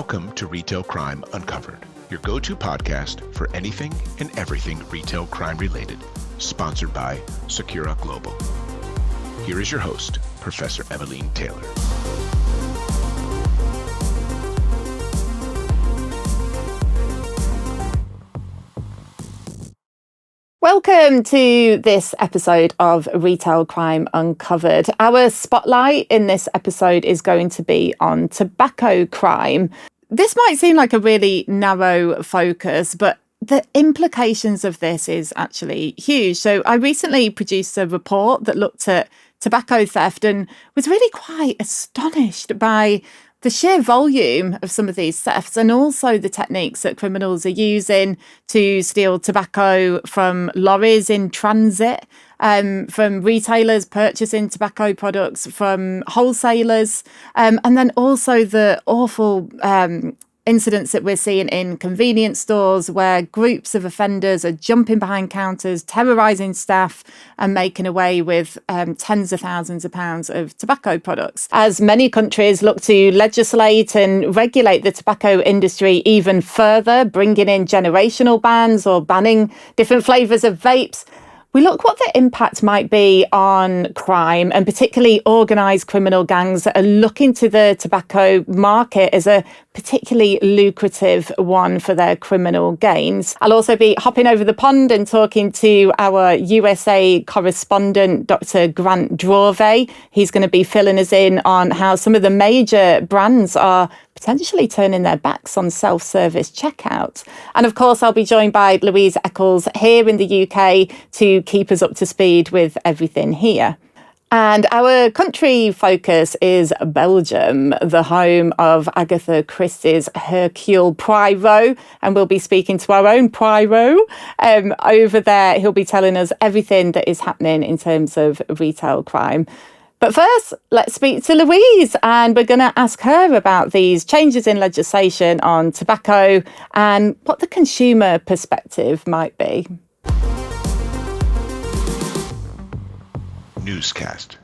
Welcome to Retail Crime Uncovered, your go-to podcast for anything and everything retail crime related, sponsored by Secura Global. Here is your host, Professor Emmeline Taylor. Welcome to this episode of Retail Crime Uncovered. Our spotlight in this episode is going to be on tobacco crime. This might seem like a really narrow focus, but the implications of this is actually huge. So I recently produced a report that looked at tobacco theft and was really quite astonished by the sheer volume of some of these thefts and also the techniques that criminals are using to steal tobacco from lorries in transit, from retailers purchasing tobacco products from wholesalers, and then also the awful incidents that we're seeing in convenience stores where groups of offenders are jumping behind counters, terrorising staff and making away with tens of thousands of pounds of tobacco products. As many countries look to legislate and regulate the tobacco industry even further, bringing in generational bans or banning different flavours of vapes, we look what the impact might be on crime and particularly organised criminal gangs that are looking to the tobacco market as a particularly lucrative one for their criminal gains. I'll also be hopping over the pond and talking to our USA correspondent, Dr. Grant Drawve. He's going to be filling us in on how some of the major brands are potentially turning their backs on self-service checkout. And of course, I'll be joined by Louise Eccles here in the UK to keep us up to speed with everything here. And our country focus is Belgium, the home of Agatha Christie's Hercule Poirot. And we'll be speaking to our own Poirot over there. He'll be telling us everything that is happening in terms of retail crime. But first, let's speak to Louise, and we're going to ask her about these changes in legislation on tobacco and what the consumer perspective might be. Newscast.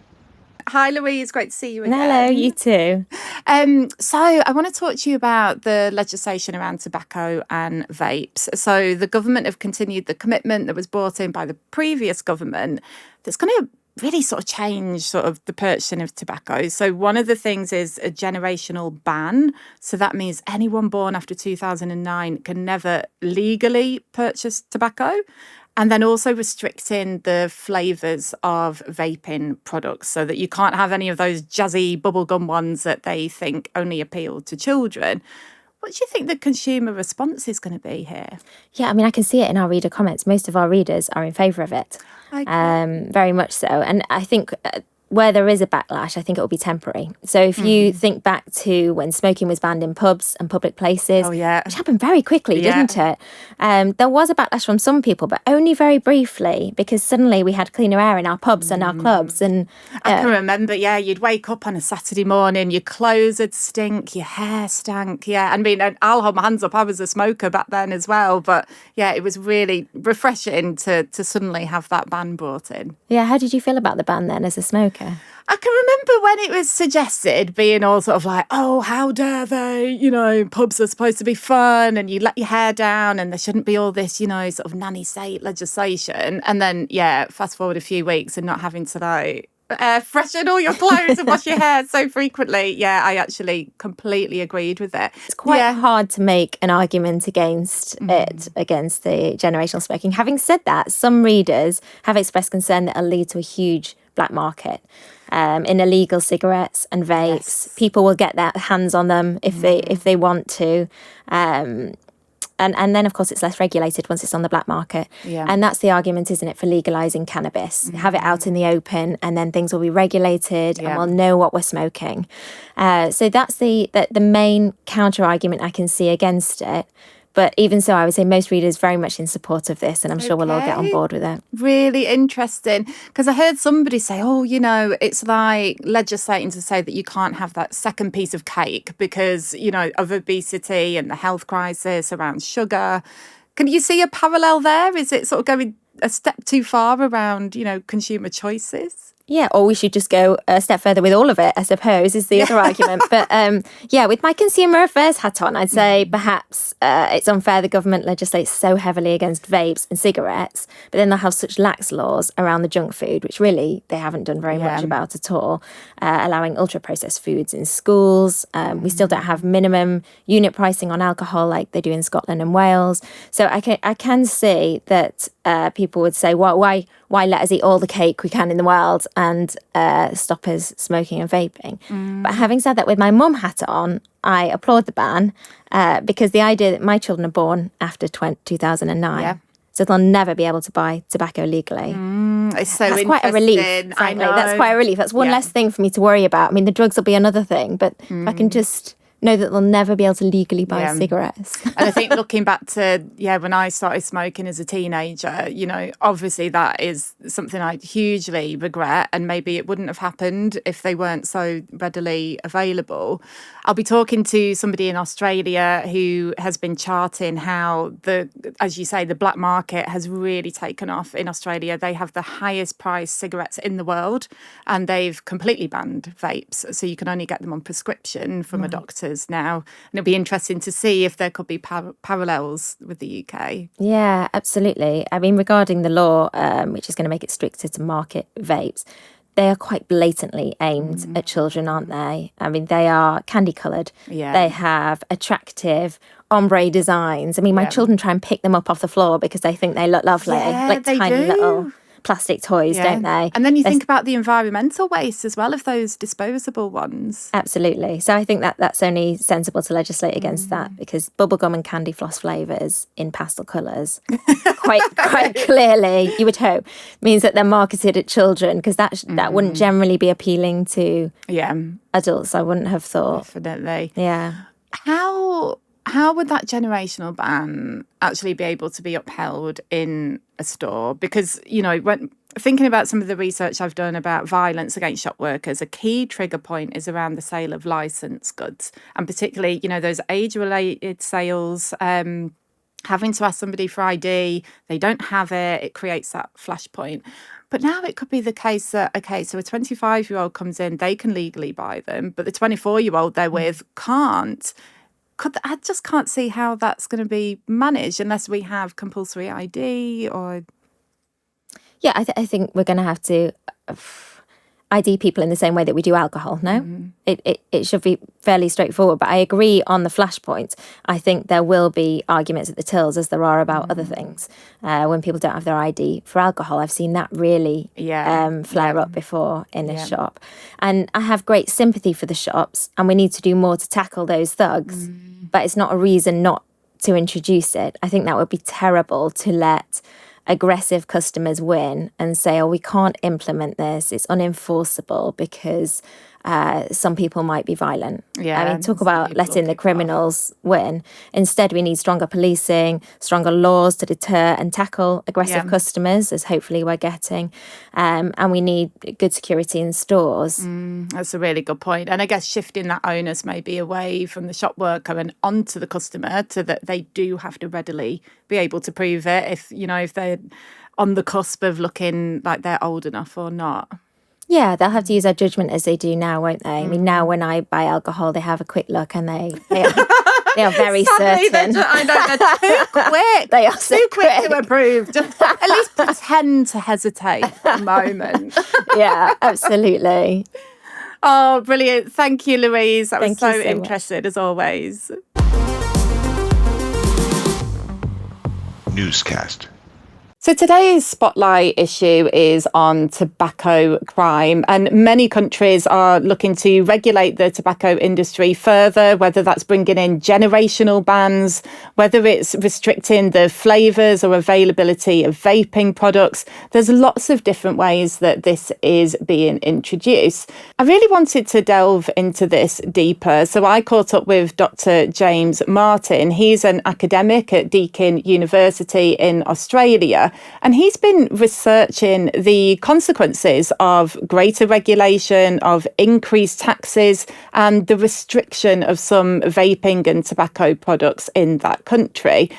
Hi, Louise. Great to see you again. Hello, you too. So I want to talk to you about the legislation around tobacco and vapes. So the government have continued the commitment that was brought in by the previous government that's going to really sort of change sort of the purchasing of tobacco. So one of the things is a generational ban. So that means anyone born after 2009 can never legally purchase tobacco. And then also restricting the flavours of vaping products so that you can't have any of those jazzy bubblegum ones that they think only appeal to children. What do you think the consumer response is going to be here? Yeah, I mean, I can see it in our reader comments. Most of our readers are in favour of it, very much so. And I think where there is a backlash, I think it will be temporary. So if you think back to when smoking was banned in pubs and public places, which happened very quickly, didn't it? There was a backlash from some people, but only very briefly, because suddenly we had cleaner air in our pubs and our clubs. And I can remember, you'd wake up on a Saturday morning, your clothes would stink, your hair stank. I mean, I'll hold my hands up. I was a smoker back then as well. But it was really refreshing to suddenly have that ban brought in. Yeah, how did you feel about the ban then as a smoker? I can remember when it was suggested being all sort of like, oh, how dare they, pubs are supposed to be fun and you let your hair down and there shouldn't be all this, sort of nanny state legislation. And then, fast forward a few weeks and not having to freshen all your clothes and wash your hair so frequently. I actually completely agreed with it. It's quite hard to make an argument against it, against the generational smoking. Having said that, some readers have expressed concern that it'll lead to a huge black market in illegal cigarettes and vapes. Yes. People will get their hands on them if they want to. And then, of course, it's less regulated once it's on the black market. Yeah. And that's the argument, isn't it, for legalising cannabis. Have it out in the open and then things will be regulated and we'll know what we're smoking. So that's the main counter-argument I can see against it. But even so, I would say most readers very much in support of this, and I'm sure we'll all get on board with it. Really interesting. Because I heard somebody say, it's like legislating to say that you can't have that second piece of cake because, of obesity and the health crisis around sugar. Can you see a parallel there? Is it sort of going a step too far around, consumer choices? Yeah, or we should just go a step further with all of it, I suppose, is the other argument. But with my consumer affairs hat on, I'd say perhaps it's unfair the government legislates so heavily against vapes and cigarettes, but then they'll have such lax laws around the junk food, which really they haven't done very much about at all, allowing ultra-processed foods in schools. We still don't have minimum unit pricing on alcohol like they do in Scotland and Wales. So I can see that people would say, well, why let us eat all the cake we can in the world and stop us smoking and vaping? But having said that, with my mum hat on, I applaud the ban because the idea that my children are born after 2009, so they'll never be able to buy tobacco legally. It's so That's quite a relief, frankly. That's quite a relief. That's one less thing for me to worry about. I mean, the drugs will be another thing, but if I can just know that they'll never be able to legally buy cigarettes. And I think looking back to, when I started smoking as a teenager, obviously that is something I hugely regret, and maybe it wouldn't have happened if they weren't so readily available. I'll be talking to somebody in Australia who has been charting how as you say, the black market has really taken off in Australia. They have the highest priced cigarettes in the world, and they've completely banned vapes. So you can only get them on prescription from a doctor now, and it'll be interesting to see if there could be parallels with the UK. Yeah, absolutely. I mean, regarding the law, which is going to make it stricter to market vapes, they are quite blatantly aimed at children, aren't they? I mean, they are candy coloured. Yeah. They have attractive ombre designs. I mean, my children try and pick them up off the floor because they think they look lovely, like tiny little plastic toys, don't they? And then you think about the environmental waste as well of those disposable ones. Absolutely. So I think that's only sensible to legislate against that, because bubblegum and candy floss flavours in pastel colours quite clearly, you would hope, means that they're marketed at children, because that wouldn't generally be appealing to adults, I wouldn't have thought. Definitely. Yeah. How would that generational ban actually be able to be upheld in a store? Because, when thinking about some of the research I've done about violence against shop workers, a key trigger point is around the sale of licensed goods, and particularly, those age-related sales, having to ask somebody for ID, they don't have it, it creates that flashpoint. But now it could be the case that, so a 25-year-old comes in, they can legally buy them, but the 24-year-old they're with can't. I just can't see how that's going to be managed unless we have compulsory ID or... Yeah, I think we're going to have to ID people in the same way that we do alcohol, no? It should be fairly straightforward, but I agree on the flashpoint. I think there will be arguments at the tills, as there are about other things, when people don't have their ID for alcohol. I've seen that really flare up before in a shop. And I have great sympathy for the shops, and we need to do more to tackle those thugs, but it's not a reason not to introduce it. I think that would be terrible to let aggressive customers win and say, we can't implement this, it's unenforceable because some people might be violent. I mean, talk about letting the criminals win. Instead, we need stronger policing, stronger laws to deter and tackle aggressive customers, as hopefully we're getting. And we need good security in stores. That's a really good point. And I guess shifting that onus maybe away from the shop worker and onto the customer, to that they do have to readily be able to prove it if they're on the cusp of looking like they're old enough or not. Yeah, they'll have to use their judgment as they do now, won't they? I mean, now when I buy alcohol, they have a quick look and they are very certain. I know, they're too quick. They are too quick to approve. Just at least pretend to hesitate a moment. Yeah, absolutely. Oh, brilliant. Thank you, Louise. That was so interesting, as always. Newscast. So today's spotlight issue is on tobacco crime, and many countries are looking to regulate the tobacco industry further, whether that's bringing in generational bans, whether it's restricting the flavours or availability of vaping products. There's lots of different ways that this is being introduced. I really wanted to delve into this deeper, so I caught up with Dr. James Martin. He's an academic at Deakin University in Australia. And he's been researching the consequences of greater regulation, of increased taxes, and the restriction of some vaping and tobacco products in that country.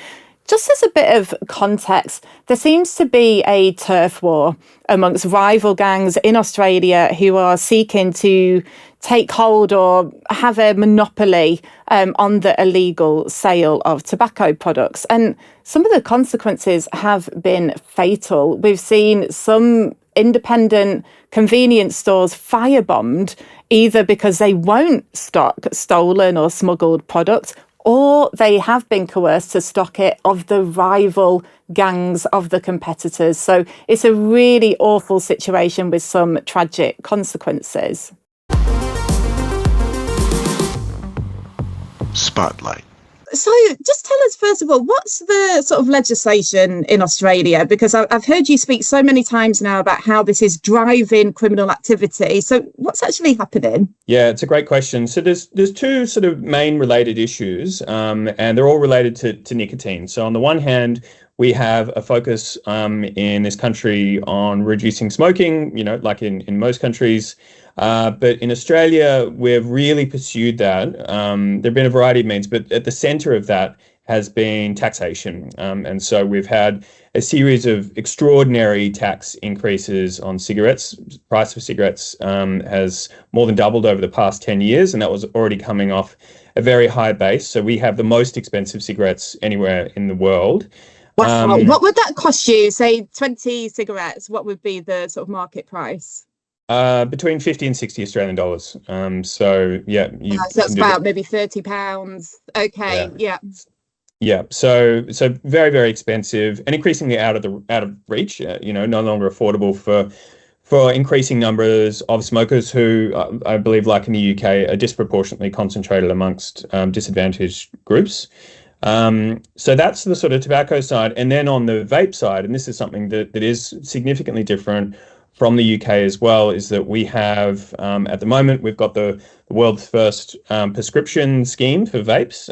Just as a bit of context, there seems to be a turf war amongst rival gangs in Australia who are seeking to take hold or have a monopoly on the illegal sale of tobacco products. And some of the consequences have been fatal. We've seen some independent convenience stores firebombed, either because they won't stock stolen or smuggled products, or they have been coerced to stock it of the rival gangs of the competitors. So it's a really awful situation with some tragic consequences. Spotlight. So just tell us, first of all, what's the sort of legislation in Australia? Because I've heard you speak so many times now about how this is driving criminal activity. So what's actually happening? Yeah, it's a great question. So there's two sort of main related issues, and they're all related to nicotine. So on the one hand, we have a focus in this country on reducing smoking, like in most countries. But in Australia, we've really pursued that. There have been a variety of means, but at the centre of that has been taxation. And so we've had a series of extraordinary tax increases on cigarettes. Price of cigarettes has more than doubled over the past 10 years, and that was already coming off a very high base. So we have the most expensive cigarettes anywhere in the world. Wow. What would that cost you? Say 20 cigarettes, what would be the sort of market price? Between 50 and 60 Australian dollars. So that's about maybe £30. Okay. Yeah. So very, very expensive and increasingly out of reach. No longer affordable for increasing numbers of smokers who I believe, like in the UK, are disproportionately concentrated amongst disadvantaged groups. So that's the sort of tobacco side, and then on the vape side, and this is something that is significantly different from the UK as well, is that we have, at the moment, we've got the world's first prescription scheme for vapes.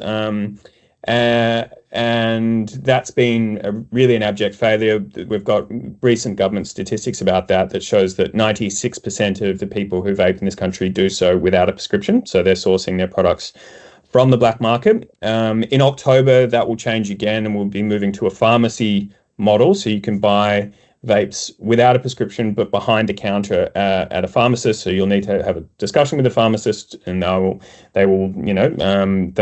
And that's been really an abject failure. We've got recent government statistics about that shows that 96% of the people who vape in this country do so without a prescription. So they're sourcing their products from the black market. In October, that will change again, and we'll be moving to a pharmacy model. So you can buy vapes without a prescription, but behind the counter at a pharmacist. So you'll need to have a discussion with the pharmacist, and they'll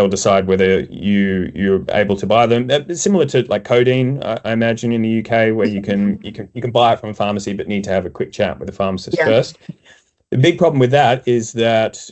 decide whether you're able to buy them. Similar to like codeine, I imagine, in the UK, where you can buy it from a pharmacy, but need to have a quick chat with the pharmacist first. The big problem with that is that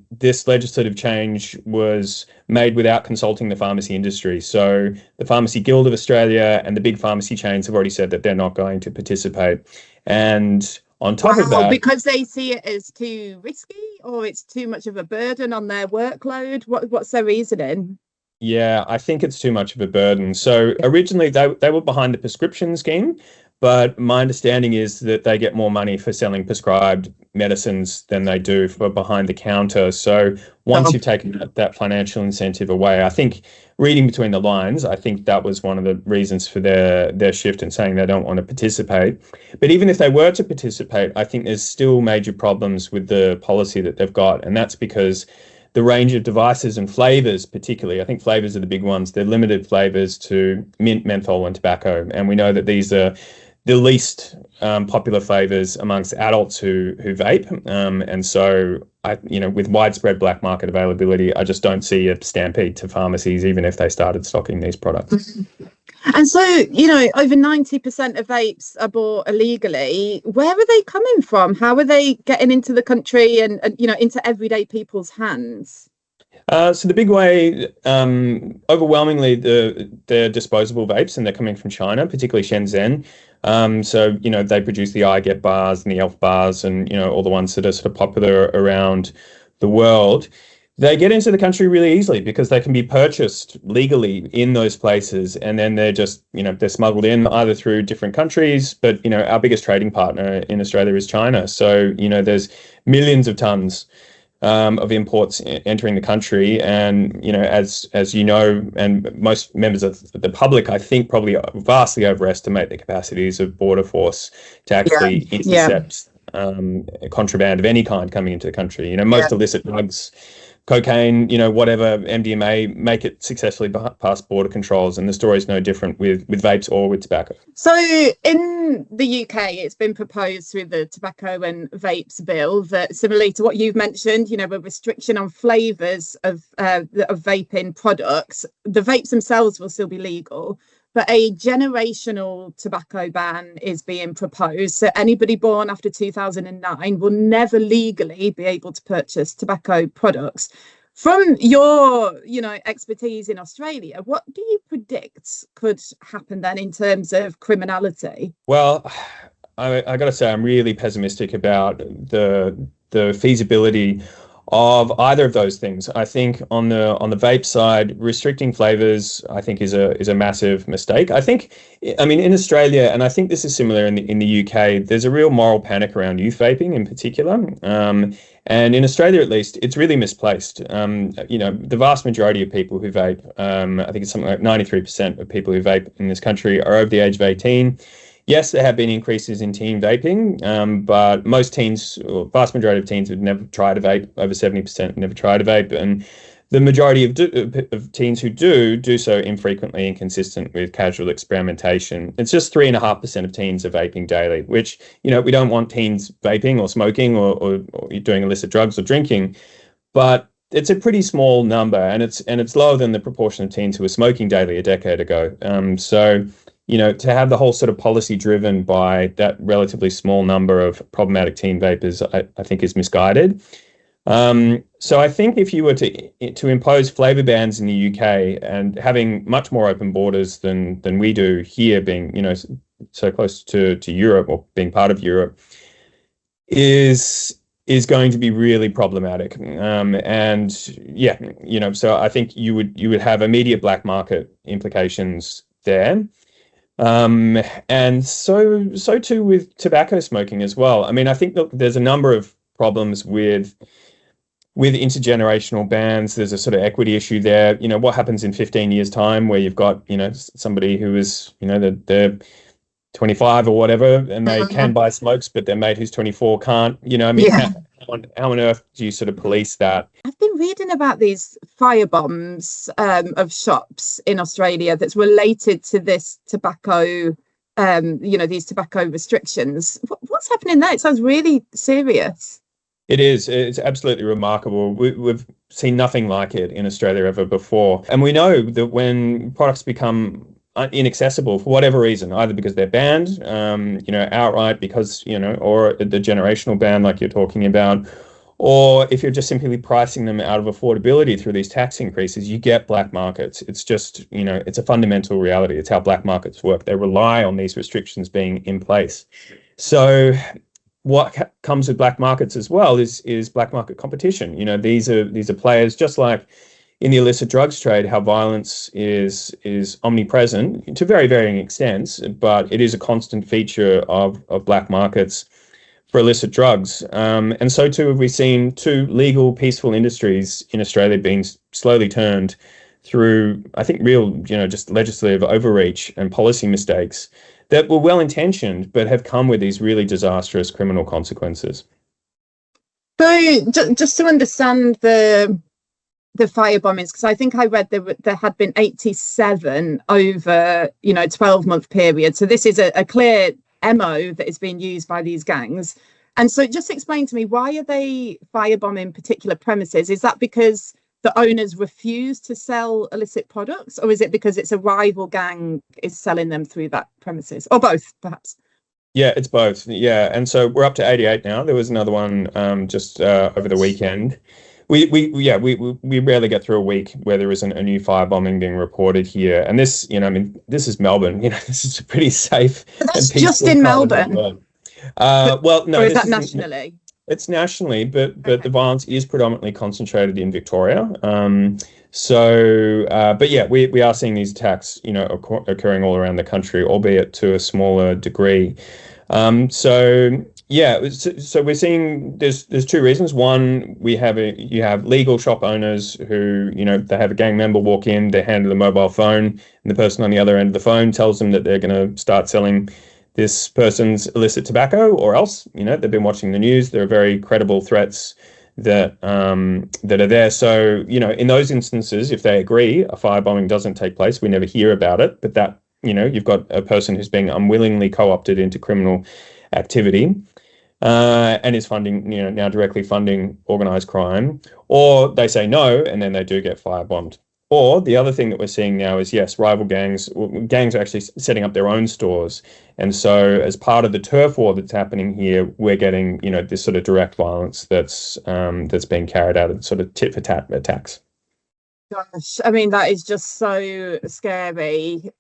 this legislative change was made without consulting the pharmacy industry. So the Pharmacy Guild of Australia and the big pharmacy chains have already said that they're not going to participate. And on top of that, because they see it as too risky, or it's too much of a burden on their workload. What's their reasoning? Yeah, I think it's too much of a burden. So originally they were behind the prescription scheme, but my understanding is that they get more money for selling prescribed medicines than they do for behind the counter. So once you've taken that financial incentive away, I think, reading between the lines, I think that was one of the reasons for their shift in saying they don't want to participate. But even if they were to participate, I think there's still major problems with the policy that they've got. And that's because the range of devices and flavors, particularly, I think flavors are the big ones. They're limited flavors to mint, menthol, and tobacco. And we know that these are the least popular flavors amongst adults who vape. And so, with widespread black market availability, I just don't see a stampede to pharmacies, even if they started stocking these products. And so, over 90% of vapes are bought illegally. Where are they coming from? How are they getting into the country and into everyday people's hands? So the big way, overwhelmingly, they're disposable vapes, and they're coming from China, particularly Shenzhen. So, they produce the iGet bars and the Elf bars and, all the ones that are sort of popular around the world. They get into the country really easily because they can be purchased legally in those places, and then they're just, they're smuggled in either through different countries. But, our biggest trading partner in Australia is China. So, there's millions of tons of imports entering the country. And, as you know, and most members of the public, I think, probably vastly overestimate the capacities of Border Force to actually intercept contraband of any kind coming into the country. Most illicit drugs cocaine, whatever, MDMA, make it successfully past border controls. And the story is no different with vapes or with tobacco. So in the UK, it's been proposed through the Tobacco and Vapes Bill that, similarly to what you've mentioned, a restriction on flavours of vaping products, the vapes themselves will still be legal, but a generational tobacco ban is being proposed. So anybody born after 2009 will never legally be able to purchase tobacco products. From your, expertise in Australia, what do you predict could happen then in terms of criminality? Well, I got to say, I'm really pessimistic about the feasibility of either of those things. I think on the vape side, restricting flavors, I think is a massive mistake. In Australia, and I think this is similar in the UK, there's a real moral panic around youth vaping in particular. And in Australia, at least, it's really misplaced. The vast majority of people who vape, I think it's something like 93% of people who vape in this country are over the age of 18. Yes, there have been increases in teen vaping, but most teens, or vast majority of teens, would never try to vape. Over 70% never try to vape, and the majority of teens who do so infrequently and consistent with casual experimentation. It's just 3.5% of teens are vaping daily, which, we don't want teens vaping or smoking or doing illicit drugs or drinking, but it's a pretty small number, and it's lower than the proportion of teens who were smoking daily a decade ago. To have the whole sort of policy driven by that relatively small number of problematic teen vapers, I think is misguided. So I think if you were to impose flavour bans in the UK and having much more open borders than we do here, being, so close to Europe or being part of Europe, is going to be really problematic. So I think you would have immediate black market implications there. And so too with tobacco smoking as well. I think there's a number of problems with intergenerational bans. There's a sort of equity issue there. What happens in 15 years' time where you've got, somebody who is, they're 25 or whatever, and they can buy smokes, but their mate who's 24 can't, how on earth do you sort of police that? I've been reading about these firebombs of shops in Australia that's related to this tobacco, these tobacco restrictions. What's happening there? It sounds really serious. It is. It's absolutely remarkable. We've seen nothing like it in Australia ever before. And we know that when products become inaccessible for whatever reason, either because they're banned, outright because, or the generational ban like you're talking about, or if you're just simply pricing them out of affordability through these tax increases, you get black markets. It's just, it's a fundamental reality. It's how black markets work. They rely on these restrictions being in place. So what comes with black markets as well is black market competition. These are players, just like in the illicit drugs trade, how violence is omnipresent to very varying extents, but it is a constant feature of black markets for illicit drugs. And so too have we seen two legal, peaceful industries in Australia being slowly turned through, I think, real, just legislative overreach and policy mistakes that were well-intentioned, but have come with these really disastrous criminal consequences. So just to understand the fire bombings, because I think I read there had been 87 over 12-month period. So this is a clear MO that is being used by these gangs. And so just explain to me, why are they firebombing particular premises? Is that because the owners refuse to sell illicit products, or is it because it's a rival gang is selling them through that premises, or both perhaps? Yeah, it's both. Yeah, and so we're up to 88 now. There was another one just over the weekend. We rarely get through a week where there isn't a new firebombing being reported here. And this, this is Melbourne. This is a pretty safe. That's just in Melbourne. Well, no, or is that nationally? It's nationally, but the violence is predominantly concentrated in Victoria. But yeah, we are seeing these attacks, occurring all around the country, albeit to a smaller degree. So we're seeing there's two reasons. One, you have legal shop owners who, they have a gang member walk in, they hand them a mobile phone, and the person on the other end of the phone tells them that they're going to start selling this person's illicit tobacco, or else, they've been watching the news. There are very credible threats that that are there. So, in those instances, if they agree a firebombing doesn't take place, we never hear about it. But that, you've got a person who's being unwillingly co-opted into criminal activity and is funding, now directly funding organised crime, or they say no, and then they do get firebombed. Or the other thing that we're seeing now is, yes, rival gangs are actually setting up their own stores. And so as part of the turf war that's happening here, we're getting, this sort of direct violence that's being carried out of sort of tit for tat attacks. Gosh, I mean, that is just so scary.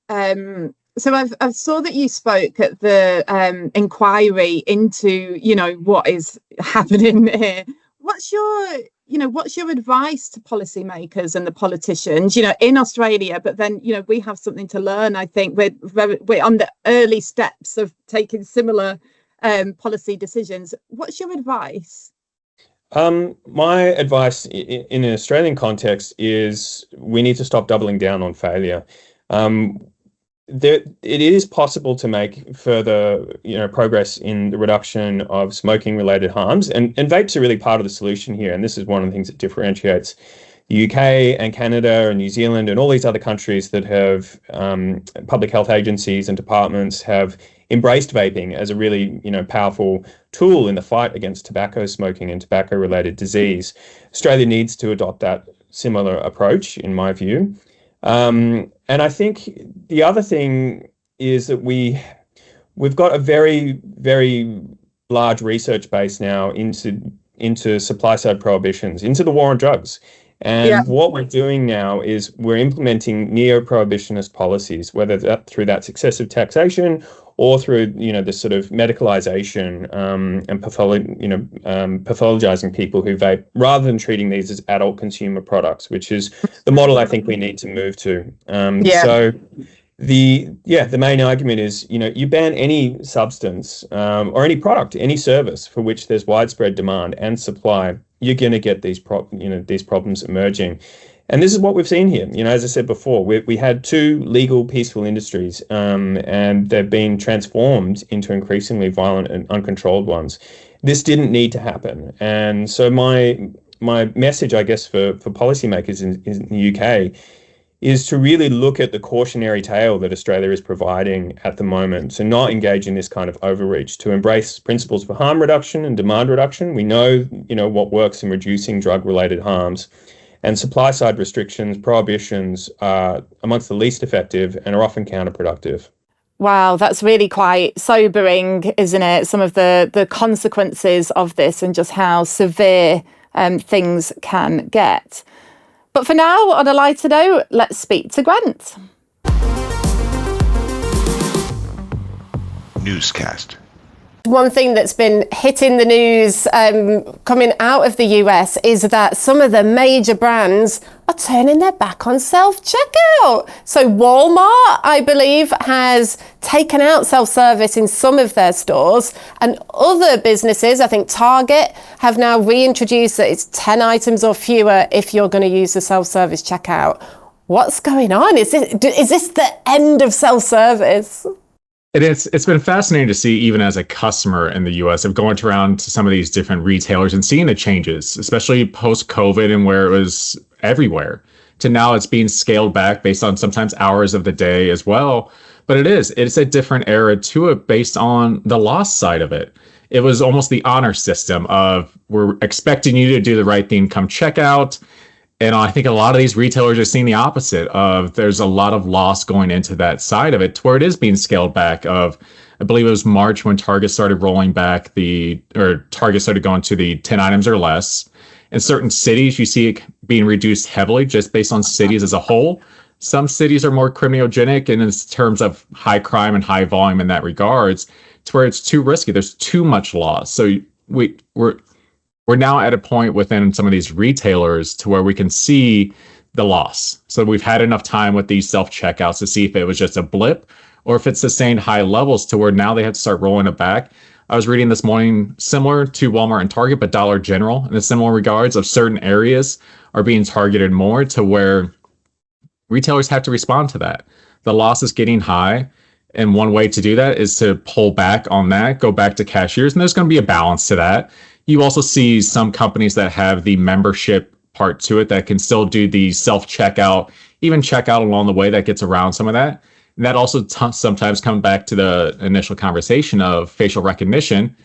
So I saw that you spoke at the inquiry into, what is happening here. What's your advice to policymakers and the politicians, in Australia? But then, we have something to learn. I think we're on the early steps of taking similar policy decisions. What's your advice? My advice in an Australian context is we need to stop doubling down on failure. It is possible to make further, progress in the reduction of smoking-related harms, and vapes are really part of the solution here. And this is one of the things that differentiates the UK and Canada and New Zealand and all these other countries that have public health agencies and departments have embraced vaping as a really, powerful tool in the fight against tobacco smoking and tobacco-related disease. Australia needs to adopt that similar approach, in my view. And I think the other thing is that we've got a very, very large research base now into supply side prohibitions, into the war on drugs. And what we're doing now is we're implementing neo-prohibitionist policies, whether that through that successive taxation or through, this sort of medicalization and pathologizing people who vape, rather than treating these as adult consumer products, which is the model I think we need to move to. So the main argument is, you ban any substance or any product, any service for which there's widespread demand and supply, you're going to get these problems emerging. And this is what we've seen here. As I said before, we had two legal, peaceful industries, and they've been transformed into increasingly violent and uncontrolled ones. This didn't need to happen. And so my message, I guess, for policymakers in the UK is to really look at the cautionary tale that Australia is providing at the moment, to not engage in this kind of overreach, to embrace principles for harm reduction and demand reduction. We know, what works in reducing drug-related harms. And supply-side restrictions, prohibitions are amongst the least effective and are often counterproductive. Wow, that's really quite sobering, isn't it? Some of the consequences of this and just how severe things can get. But for now, on a lighter note, let's speak to Grant. Newscast. One thing that's been hitting the news coming out of the US is that some of the major brands are turning their back on self-checkout. So Walmart, I believe, has taken out self-service in some of their stores, and other businesses, I think Target, have now reintroduced that it's 10 items or fewer if you're going to use the self-service checkout. What's going on? Is this the end of self-service? It's been fascinating to see, even as a customer in the US, of going around to some of these different retailers and seeing the changes, especially post-COVID and where it was everywhere, to now it's being scaled back based on sometimes hours of the day as well. But it's a different era to it based on the loss side of it. It was almost the honor system of, we're expecting you to do the right thing, come check out. And I think a lot of these retailers are seeing the opposite of, there's a lot of loss going into that side of it, to where it is being scaled back of, I believe it was March when Target started rolling back Target started going to the 10 items or less. In certain cities, you see it being reduced heavily just based on cities as a whole. Some cities are more criminogenic and in terms of high crime and high volume in that regards, to where it's too risky. There's too much loss. So we're now at a point within some of these retailers to where we can see the loss. So we've had enough time with these self-checkouts to see if it was just a blip or if it's sustained high levels to where now they have to start rolling it back. I was reading this morning, similar to Walmart and Target, but Dollar General in a similar regards of certain areas are being targeted more, to where retailers have to respond to that. The loss is getting high. And one way to do that is to pull back on that, go back to cashiers, and there's going to be a balance to that. You also see some companies that have the membership part to it that can still do the self-checkout, even checkout along the way that gets around some of that. And that also sometimes comes back to the initial conversation of facial recognition.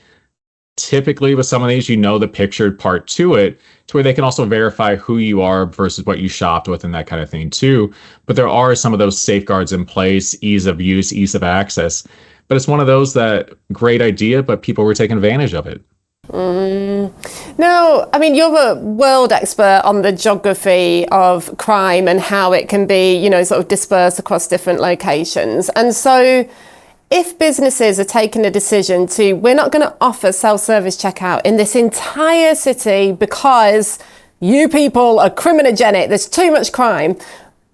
Typically with some of these, the pictured part to it, to where they can also verify who you are versus what you shopped with and that kind of thing too. But there are some of those safeguards in place, ease of use, ease of access. But it's one of those that great idea, but people were taking advantage of it. Now, I mean, you're a world expert on the geography of crime and how it can be, sort of dispersed across different locations. And so if businesses are taking a decision we're not going to offer self-service checkout in this entire city because you people are criminogenic, there's too much crime.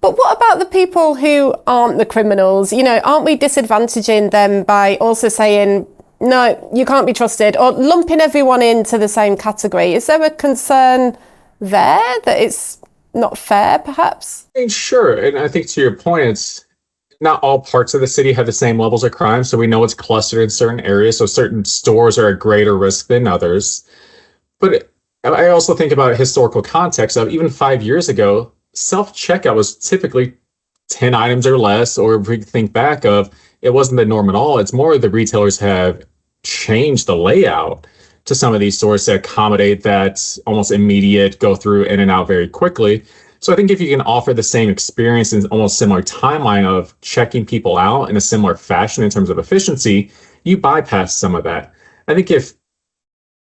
But what about the people who aren't the criminals? Aren't we disadvantaging them by also saying, no, you can't be trusted, or lumping everyone into the same category? Is there a concern there that it's not fair, perhaps? Sure. And I think to your point, it's not all parts of the city have the same levels of crime. So we know it's clustered in certain areas. So certain stores are at greater risk than others. But I also think about historical context of even 5 years ago, self-checkout was typically 10 items or less. Or if we think back of, it wasn't the norm at all. It's more the retailers have changed the layout to some of these stores to accommodate that almost immediate go through in and out very quickly. So I think if you can offer the same experience and almost similar timeline of checking people out in a similar fashion in terms of efficiency, you bypass some of that. I think if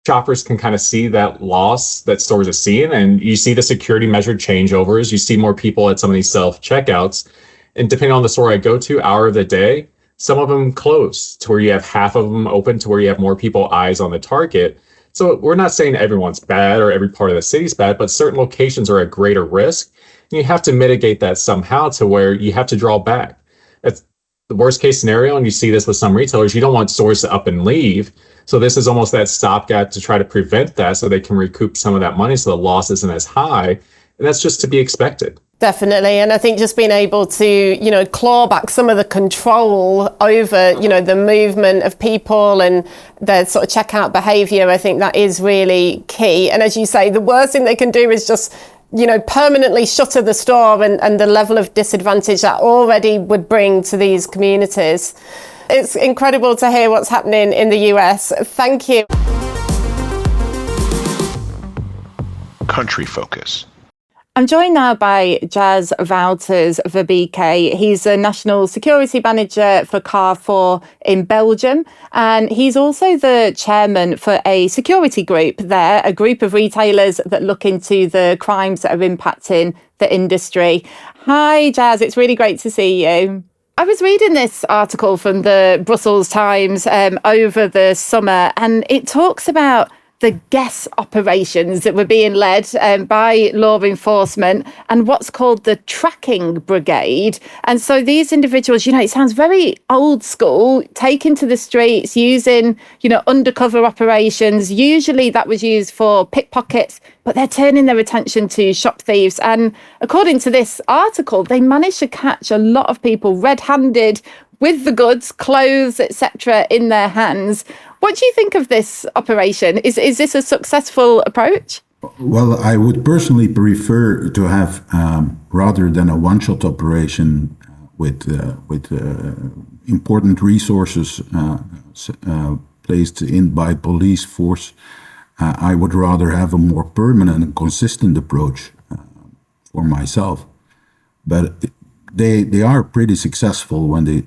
shoppers can kind of see that loss that stores are seeing, and you see the security measured changeovers, you see more people at some of these self-checkouts, and depending on the store I go to, hour of the day, some of them close to where you have half of them open to where you have more people eyes on the target. So we're not saying everyone's bad or every part of the city's bad, but certain locations are at greater risk. And you have to mitigate that somehow to where you have to draw back. That's the worst case scenario, and you see this with some retailers, you don't want stores to up and leave. So this is almost that stopgap to try to prevent that so they can recoup some of that money so the loss isn't as high. And that's just to be expected. Definitely. And I think just being able to, claw back some of the control over, the movement of people and their sort of checkout behaviour, I think that is really key. And as you say, the worst thing they can do is just, permanently shutter the store and the level of disadvantage that already would bring to these communities. It's incredible to hear what's happening in the US. Thank you. Country focus. I'm joined now by Gijs Wauters-Verbeke. He's a National Security Manager for Carrefour in Belgium, and he's also the chairman for a security group there, a group of retailers that look into the crimes that are impacting the industry. Hi, Gijs. It's really great to see you. I was reading this article from the Brussels Times over the summer, and it talks about the guess operations that were being led by law enforcement and what's called the tracking brigade. And so these individuals, it sounds very old school, taken to the streets using, undercover operations. Usually that was used for pickpockets, but they're turning their attention to shop thieves. And according to this article, they managed to catch a lot of people red-handed with the goods, clothes, etc. in their hands. What do you think of this operation? Is this a successful approach? Well, I would personally prefer to have, rather than a one-shot operation with important resources placed in by police force, I would rather have a more permanent and consistent approach for myself. But they are pretty successful when they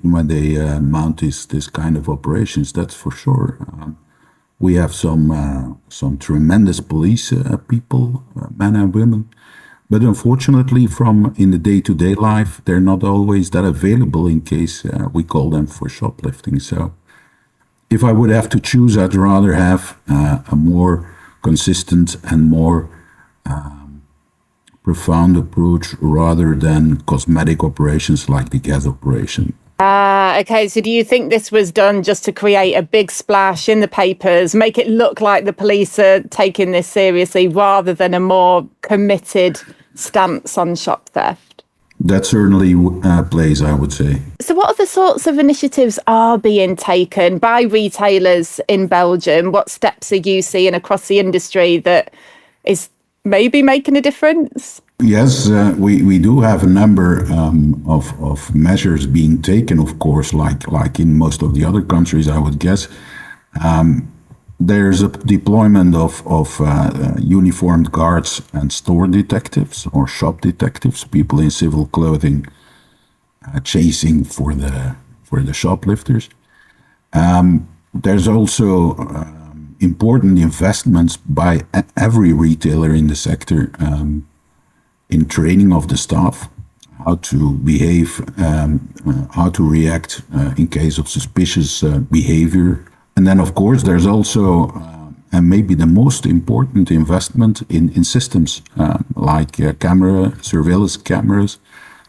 mount this kind of operations. That's for sure. We have some tremendous police people, men and women, but unfortunately, in the day-to-day life, they're not always that available in case we call them for shoplifting. So, if I would have to choose, I'd rather have a more consistent and more profound approach rather than cosmetic operations like the gas operation. Okay, so do you think this was done just to create a big splash in the papers, make it look like the police are taking this seriously rather than a more committed stance on shop theft? That certainly plays, I would say. So what other sorts of initiatives are being taken by retailers in Belgium? What steps are you seeing across the industry that is maybe making a difference? Yes, we do have a number of measures being taken, of course, like in most of the other countries, I would guess. There's a deployment of uniformed guards and store detectives or shop detectives, people in civil clothing chasing for the shoplifters. There's also important investments by every retailer in the sector in training of the staff, how to behave, how to react in case of suspicious behavior. And then, of course, there's also, and maybe the most important investment in systems like surveillance cameras,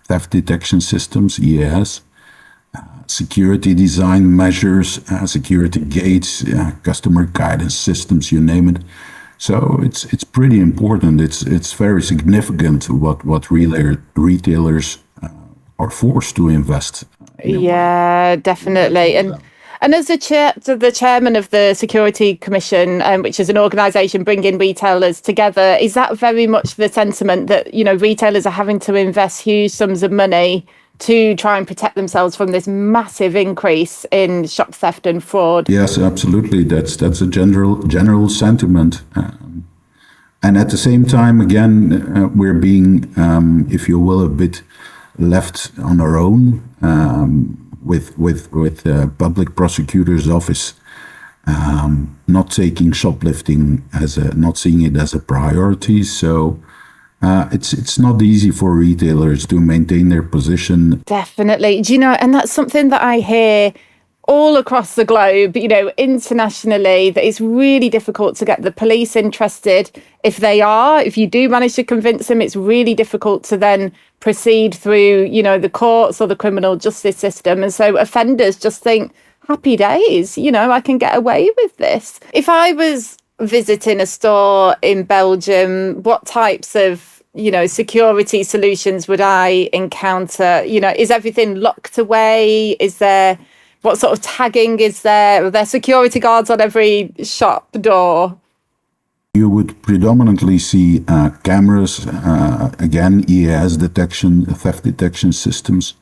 theft detection systems, EAS, security design measures, security gates, customer guidance systems, you name it. So it's pretty important. It's very significant what retailers are forced to invest. Yeah, definitely. And as the chairman of the Security Commission, which is an organisation bringing retailers together, is that very much the sentiment that, you know, retailers are having to invest huge sums of money to try and protect themselves from this massive increase in shop theft and fraud? Yes, absolutely. That's a general sentiment. And at the same time, again, we're being, if you will, a bit left on our own. With public prosecutor's office not taking shoplifting not seeing it as a priority. So it's not easy for retailers to maintain their position. Definitely. Do you know, and that's something that I hear all across the globe, you know, internationally, that it's really difficult to get the police interested. If you do manage to convince them, it's really difficult to then proceed through, you know, the courts or the criminal justice system. And so offenders just think, happy days, you know, I can get away with this. If I was visiting a store in Belgium, what types of, you know, security solutions would I encounter? You know, is everything locked away? What sort of tagging is there? Are there security guards on every shop door? You would predominantly see cameras, again, EAS detection, theft detection systems,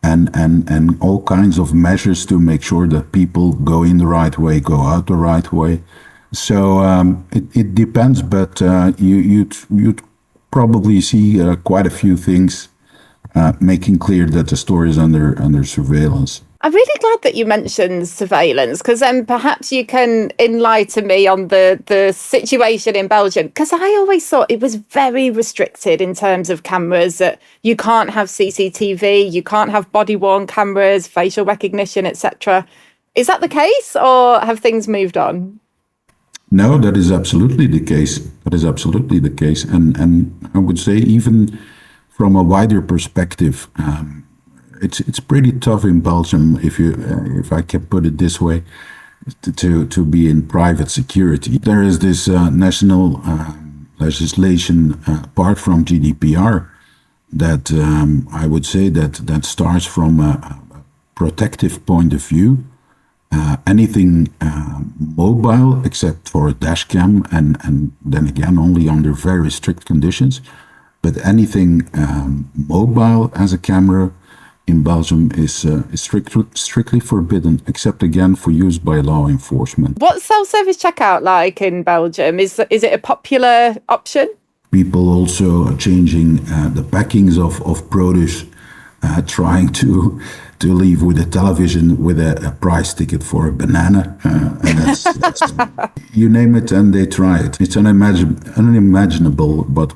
and all kinds of measures to make sure that people go in the right way, go out the right way. So it depends, but you'd probably see quite a few things making clear that the store is under surveillance. I'm really glad that you mentioned surveillance, because then perhaps you can enlighten me on the situation in Belgium, because I always thought it was very restricted in terms of cameras, that you can't have CCTV, you can't have body-worn cameras, facial recognition, etc. Is that the case, or have things moved on? No, that is absolutely the case. And I would say, even from a wider perspective, it's pretty tough in Belgium, if I can put it this way, to be in private security. There is this national legislation apart from GDPR that I would say that starts from a protective point of view. Anything mobile, except for a dash cam, and then again only under very strict conditions, but anything mobile as a camera in Belgium is strictly forbidden, except again for use by law enforcement. What's self-service checkout like in Belgium? Is it a popular option? People also are changing the packings of produce, trying to leave with a television with a price ticket for a banana, and that's you name it and they try it. It's unimaginable, but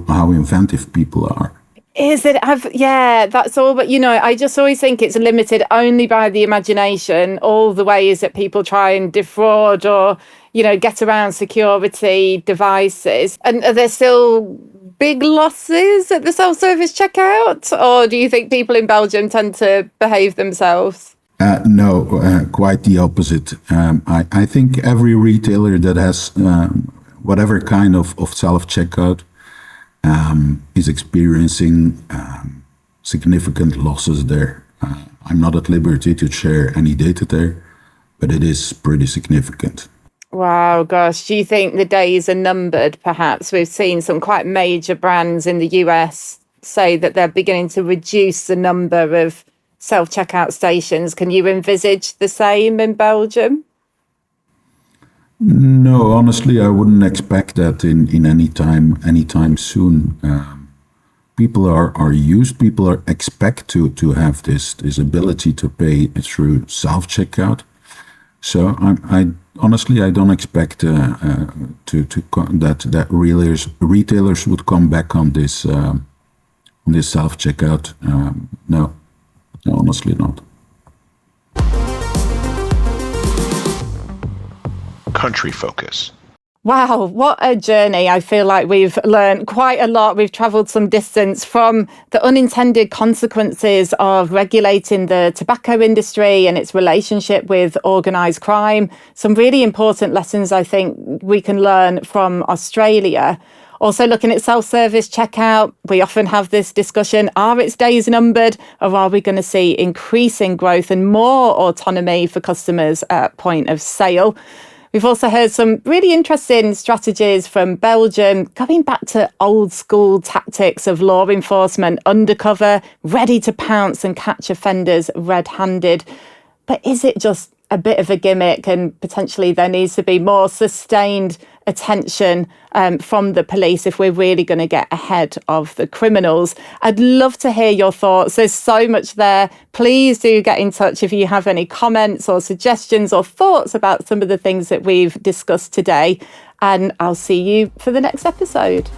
how inventive people are. Is it? Yeah, that's all. But, you know, I just always think it's limited only by the imagination, all the ways that people try and defraud or, you know, get around security devices. And are there still big losses at the self-service checkout? Or do you think people in Belgium tend to behave themselves? No, quite the opposite. I think every retailer that has whatever kind of self-checkout is experiencing significant losses there. I'm not at liberty to share any data there, but it is pretty significant. Wow, gosh. Do you think the days are numbered, perhaps? We've seen some quite major brands in the US say that they're beginning to reduce the number of self-checkout stations. Can you envisage the same in Belgium? No, honestly, I wouldn't expect that in anytime soon. People are expect to have this ability to pay through self-checkout. So I honestly don't expect that retailers would come back on this self-checkout. No, honestly not. Country focus. Wow, what a journey. I feel like we've learned quite a lot. We've travelled some distance from the unintended consequences of regulating the tobacco industry and its relationship with organised crime. Some really important lessons I think we can learn from Australia. Also looking at self-service checkout, we often have this discussion, are its days numbered, or are we going to see increasing growth and more autonomy for customers at point of sale? We've also heard some really interesting strategies from Belgium, going back to old school tactics of law enforcement, undercover, ready to pounce and catch offenders red-handed. But is it just a bit of a gimmick, and potentially there needs to be more sustained attention from the police if we're really going to get ahead of the criminals? I'd love to hear your thoughts. There's so much there. Please do get in touch if you have any comments or suggestions or thoughts about some of the things that we've discussed today. And I'll see you for the next episode.